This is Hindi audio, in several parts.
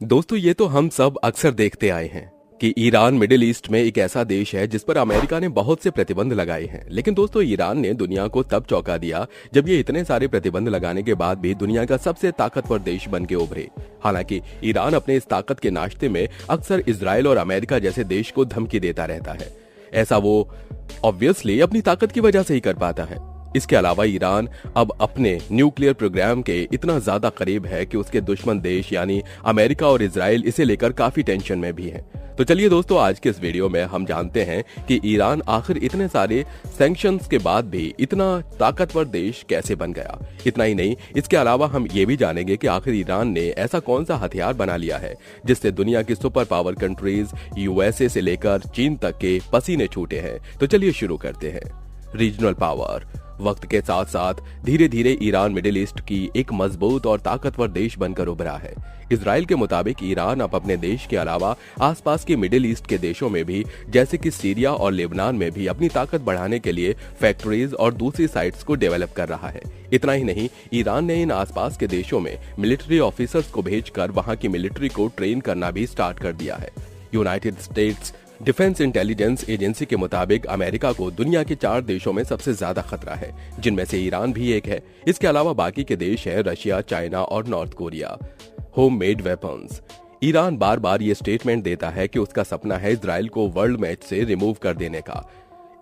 दोस्तों ये तो हम सब अक्सर देखते आए हैं कि ईरान मिडिल ईस्ट में एक ऐसा देश है जिस पर अमेरिका ने बहुत से प्रतिबंध लगाए हैं। लेकिन दोस्तों ईरान ने दुनिया को तब चौंका दिया जब ये इतने सारे प्रतिबंध लगाने के बाद भी दुनिया का सबसे ताकतवर देश बन के उभरे। हालांकि ईरान अपने इस ताकत के नाश्ते में अक्सर इजराइल और अमेरिका जैसे देश को धमकी देता रहता है। ऐसा वो ऑब्वियसली अपनी ताकत की वजह से ही कर पाता है। इसके अलावा ईरान अब अपने न्यूक्लियर प्रोग्राम के इतना ज्यादा करीब है कि उसके दुश्मन देश यानी अमेरिका और इजराइल इसे लेकर काफी टेंशन में भी हैं। तो चलिए दोस्तों आज के इस वीडियो में हम जानते हैं कि ईरान आखिर इतने सारे सैंक्शंस के बाद भी इतना ताकतवर देश कैसे बन गया। इतना ही नहीं, इसके अलावा हम ये भी जानेंगे कि आखिर ईरान ने ऐसा कौन सा हथियार बना लिया है जिससे दुनिया की सुपर पावर कंट्रीज यूएसए से लेकर चीन तक के पसीने छूटे हैं। तो चलिए शुरू करते हैं। Regional power. वक्त के साथ साथ धीरे धीरे ईरान मिडिल ईस्ट की एक मजबूत और ताकतवर देश बनकर उभरा है। इजराइल के मुताबिक ईरान अब अपने देश के अलावा आसपास के मिडिल ईस्ट के देशों में भी, जैसे कि सीरिया और लेबनान में भी अपनी ताकत बढ़ाने के लिए फैक्ट्रीज और दूसरी साइट्स को डेवलप कर रहा है। इतना ही नहीं, ईरान ने इन आसपास के देशों में मिलिट्री ऑफिसर्स को भेजकर वहां की मिलिट्री को ट्रेन करना भी स्टार्ट कर दिया है। United states defence intelligence agency के मुताबिक अमेरिका को दुनिया के 4 देशों में सबसे ज्यादा खतरा है, जिनमें से ईरान भी एक है। इसके अलावा बाकी के देश हैं रशिया, चाइना और North Korea. Home made weapons. Iran बार बार ये स्टेटमेंट देता है कि उसका सपना है इजराइल को वर्ल्ड मैच से रिमूव कर देने का।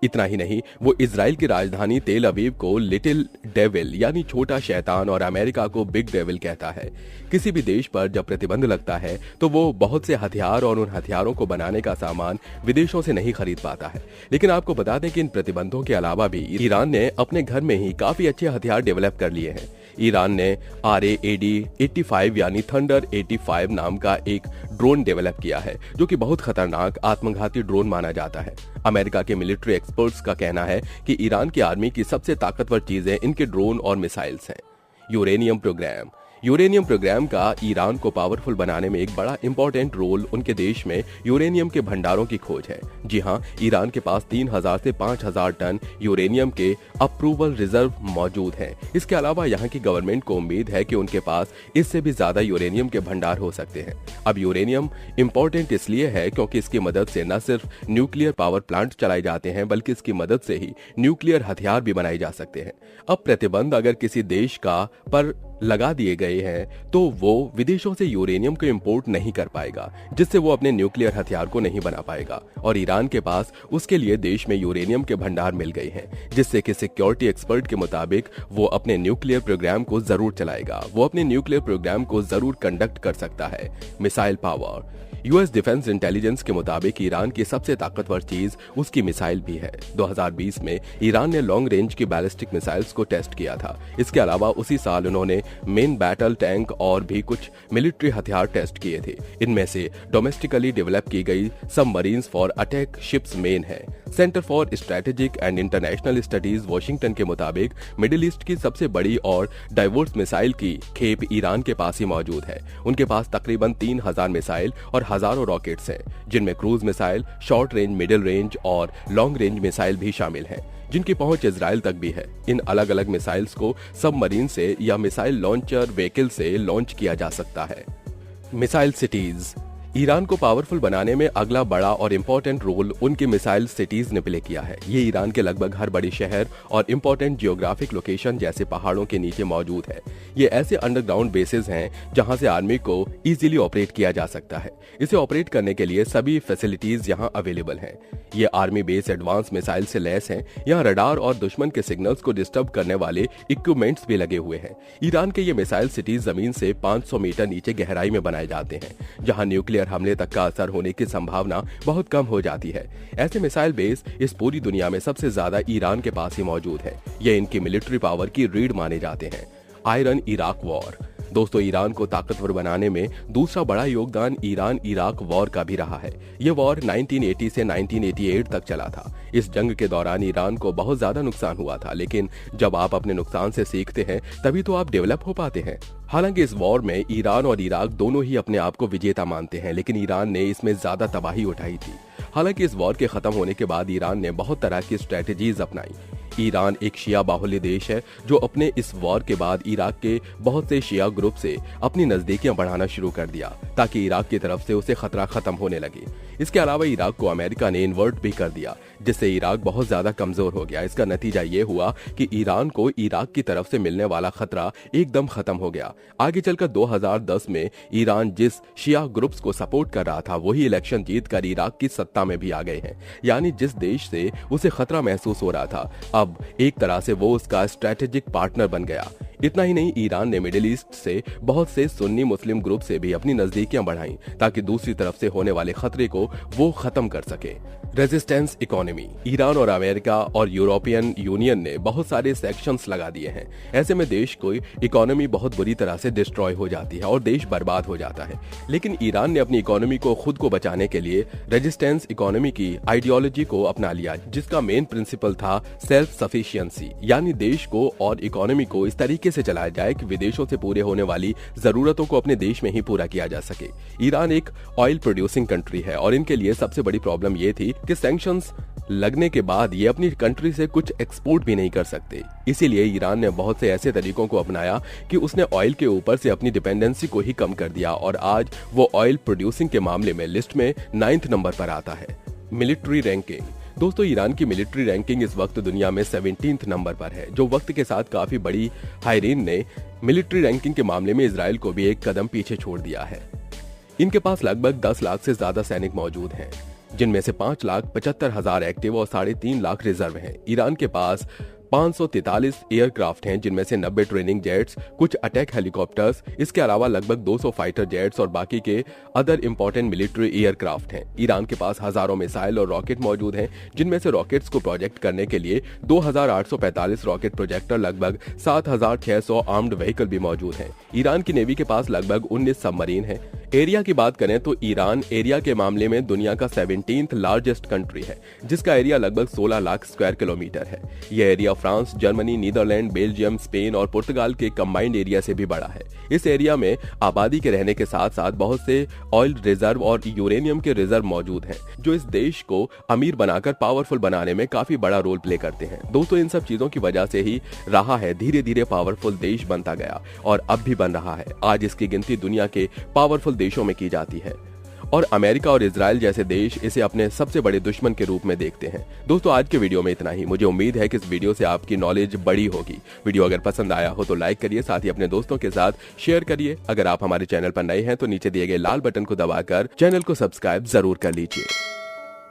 इतना ही नहीं, वो इजराइल की राजधानी तेल अवीव को लिटिल डेविल यानी छोटा शैतान और अमेरिका को बिग डेविल कहता है। किसी भी देश पर जब प्रतिबंध लगता है तो वो बहुत से हथियार और उन हथियारों को बनाने का सामान विदेशों से नहीं खरीद पाता है। लेकिन आपको बता दें कि इन प्रतिबंधों के अलावा भी ईरान ने अपने घर में ही काफी अच्छे हथियार डेवलप कर लिए हैं। ईरान ने RAAD-85 यानी थंडर 85 नाम का एक ड्रोन डेवलप किया है, जो कि बहुत खतरनाक आत्मघाती ड्रोन माना जाता है। अमेरिका के मिलिट्री एक्सपर्ट्स का कहना है कि ईरान की आर्मी की सबसे ताकतवर चीजें इनके ड्रोन और मिसाइल्स हैं। Uranium program. यूरेनियम प्रोग्राम का ईरान को पावरफुल बनाने में एक बड़ा इंपॉर्टेंट रोल उनके देश में यूरेनियम के भंडारों की खोज है। जी हां, ईरान के पास 3000 से 5000 टन यूरेनियम के अप्रूवल रिजर्व मौजूद हैं। इसके अलावा यहां की गवर्नमेंट को उम्मीद है कि उनके पास इससे भी ज्यादा यूरेनियम के भंडार हो सकते हैं। अब यूरेनियम इंपॉर्टेंट इसलिए है क्योंकि इसकी मदद से न सिर्फ न्यूक्लियर पावर प्लांट चलाए जाते हैं, बल्कि इसकी मदद से ही न्यूक्लियर हथियार भी बनाए जा सकते हैं। अब प्रतिबंध अगर किसी देश का पर लगा दिए गए हैं तो वो विदेशों से यूरेनियम को इंपोर्ट नहीं कर पाएगा, जिससे वो अपने न्यूक्लियर हथियार को नहीं बना पाएगा। और ईरान के पास उसके लिए देश में यूरेनियम के भंडार मिल गए हैं, जिससे कि सिक्योरिटी एक्सपर्ट के मुताबिक वो अपने न्यूक्लियर प्रोग्राम को जरूर चलाएगा, वो अपने न्यूक्लियर प्रोग्राम को जरूर कंडक्ट कर सकता है। Missile power. US defence intelligence के मुताबिक ईरान की सबसे ताकतवर चीज उसकी मिसाइल भी है। 2020 में ईरान ने लॉन्ग रेंज की बैलिस्टिक मिसाइल्स को टेस्ट किया था। इसके अलावा उसी साल उन्होंने मेन बैटल टैंक और भी कुछ मिलिट्री हथियार टेस्ट किए थे। इनमें से डोमेस्टिकली डेवलप की गई सबमरीन्स फॉर अटैक शिप्स मेन है। Center for Strategic and International Studies Washington के मुताबिक मिडिल ईस्ट की सबसे बड़ी और डाइवर्स मिसाइल की खेप ईरान के पास ही मौजूद है। उनके पास तकरीबन 3000 मिसाइल और हजारों रॉकेट्स हैं, जिनमें cruise missile, short range, middle range और लॉन्ग रेंज मिसाइल भी शामिल हैं, जिनकी पहुंच इजराइल तक भी है। इन अलग अलग मिसाइल्स को सबमरीन से या मिसाइल लॉन्चर व्हीकल से लॉन्च किया जा सकता है। Missile cities. ईरान को पावरफुल बनाने में अगला बड़ा और इंपॉर्टेंट रोल उनके मिसाइल सिटीज ने प्ले किया है। ये ईरान के लगभग हर बड़ी शहर और इंपॉर्टेंट जियोग्राफिक लोकेशन जैसे पहाड़ों के नीचे मौजूद है। ये ऐसे अंडरग्राउंड बेसेस हैं जहां से आर्मी को इजीली ऑपरेट किया जा सकता है। इसे ऑपरेट करने के लिए सभी फैसिलिटीज यहाँ अवेलेबल हैं। ये आर्मी बेस एडवांस मिसाइल से लैस हैं। यहाँ रडार और दुश्मन के सिग्नल्स को डिस्टर्ब करने वाले इक्विपमेंट्स भी लगे हुए हैं। ईरान के ये मिसाइल सिटीज जमीन से 500 मीटर नीचे गहराई में बनाए जाते हैं, जहाँ न्यूक्लियर हमले तक का असर होने की संभावना बहुत कम हो जाती है। ऐसे मिसाइल बेस इस पूरी दुनिया में सबसे ज्यादा ईरान के पास ही मौजूद है। ये इनकी मिलिट्री पावर की रीढ़ माने जाते हैं। Iron Iraq war. दोस्तों, ईरान को ताकतवर बनाने में दूसरा बड़ा योगदान ईरान इराक वॉर का भी रहा है। ये वॉर 1980 से 1988 तक चला था। इस जंग के दौरान ईरान को बहुत ज्यादा नुकसान हुआ था, लेकिन जब आप अपने नुकसान से सीखते हैं तभी तो आप डेवलप हो पाते हैं। हालांकि इस वॉर में ईरान और इराक दोनों ही अपने आप को विजेता मानते हैं, लेकिन ईरान ने इसमें ज्यादा तबाही उठाई थी। हालांकि इस वॉर के खत्म होने के बाद ईरान ने बहुत तरह की स्ट्रेटेजीज अपनाई। ईरान एक शिया बाहुल्य देश है जो अपने इस वॉर के बाद इराक के बहुत से शिया ग्रुप से अपनी नजदीकियां बढ़ाना शुरू कर दिया ताकि इराक की तरफ से उसे खतरा खत्म होने लगे। इसके अलावा इराक को अमेरिका ने इन्वर्ट भी कर दिया, जिससे इराक बहुत ज्यादा कमजोर हो गया। इसका नतीजा ये हुआ कि ईरान को इराक की तरफ से मिलने वाला खतरा एकदम खत्म हो गया। आगे चलकर 2010 में ईरान जिस शिया ग्रुप्स को सपोर्ट कर रहा था वही इलेक्शन जीतकर इराक की सत्ता में भी आ गए हैं। यानी जिस देश से उसे खतरा महसूस हो रहा था अब एक तरह से वो उसका स्ट्रेटेजिक पार्टनर बन गया। इतना ही नहीं, ईरान ने मिडिल ईस्ट से बहुत से सुन्नी मुस्लिम ग्रुप से भी अपनी नजदीकियां बढ़ाई ताकि दूसरी तरफ से होने वाले खतरे को वो खत्म कर सके। Resistance economy. ईरान और अमेरिका और यूरोपियन यूनियन ने बहुत सारे सैंक्शंस लगा दिए हैं। ऐसे में देश की इकोनॉमी बहुत बुरी तरह से डिस्ट्रॉय हो जाती है और देश बर्बाद हो जाता है। लेकिन ईरान ने अपनी इकोनॉमी को खुद को बचाने के लिए रेजिस्टेंस इकोनॉमी की आइडियोलॉजी को अपना लिया, जिसका मेन प्रिंसिपल था सेल्फ सफिशिएंसी, यानी देश को और इकोनॉमी को इस तरीके से चलाया जाए कि विदेशों से पूरे होने वाली जरूरतों को अपने देश में ही पूरा किया जा सके। ईरान एक ऑयल प्रोड्यूसिंग कंट्री है और इनके लिए सबसे बड़ी प्रॉब्लम ये थी कि सैंक्शंस लगने के बाद ये अपनी कंट्री से कुछ एक्सपोर्ट भी नहीं कर सकते। इसीलिए ईरान ने बहुत से ऐसे तरीकों को अपनाया कि उसने ऑयल के ऊपर से अपनी डिपेंडेंसी को ही कम कर दिया और आज वो ऑयल प्रोड्यूसिंग के मामले में लिस्ट में 9th नंबर पर आता है। Military ranking. दोस्तों, ईरान की मिलिट्री रैंकिंग इस वक्त दुनिया में 17th नंबर पर है, जो वक्त के साथ काफी बड़ी। हायरीन ने मिलिट्री रैंकिंग के मामले में इजराइल को भी एक कदम पीछे छोड़ दिया है। इनके पास लगभग 10 लाख से ज्यादा सैनिक मौजूद हैं, जिनमें से 5,75,000 एक्टिव और 3.5 लाख रिजर्व हैं। ईरान के पास 543 एयरक्राफ्ट हैं, जिनमें से 90 ट्रेनिंग जेट्स, कुछ अटैक हेलीकॉप्टर्स, इसके अलावा लगभग 200 फाइटर जेट्स और बाकी के अदर इंपॉर्टेंट मिलिट्री एयरक्राफ्ट हैं। ईरान के पास हजारों मिसाइल और रॉकेट मौजूद हैं, जिनमें से रॉकेट्स को प्रोजेक्ट करने के लिए 2845 रॉकेट प्रोजेक्टर, लगभग 7600 आर्म्ड व्हीकल भी मौजूद हैं। ईरान की नेवी के पास लगभग 19 सबमरीन हैं। एरिया की बात करें तो ईरान एरिया के मामले में दुनिया का 17th लार्जेस्ट कंट्री है, जिसका एरिया लगभग 16 लाख स्क्वायर किलोमीटर है। यह area France, Germany, Netherland, Belgium, Spain और पुर्तगाल के कंबाइंड एरिया से भी बड़ा है। इस एरिया में आबादी के रहने के साथ साथ बहुत से ऑयल रिजर्व और यूरेनियम के रिजर्व मौजूद हैं, जो इस देश को अमीर बनाकर पावरफुल बनाने में काफी बड़ा रोल प्ले करते हैं। दोस्तों, इन सब चीजों की वजह से ही रहा है धीरे धीरे पावरफुल देश बनता गया और अब भी बन रहा है। आज इसकी गिनती दुनिया के पावरफुल देशों में की जाती है और अमेरिका और इजराइल जैसे देश इसे अपने सबसे बड़े दुश्मन के रूप में देखते हैं। दोस्तों, आज के वीडियो में इतना ही। मुझे उम्मीद है कि इस वीडियो से आपकी नॉलेज बड़ी होगी। वीडियो अगर पसंद आया हो तो लाइक करिए, साथ ही अपने दोस्तों के साथ शेयर करिए। अगर आप हमारे चैनल पर नए हैं तो नीचे दिए गए लाल बटन को दबाकर चैनल को सब्सक्राइब जरूर कर लीजिए।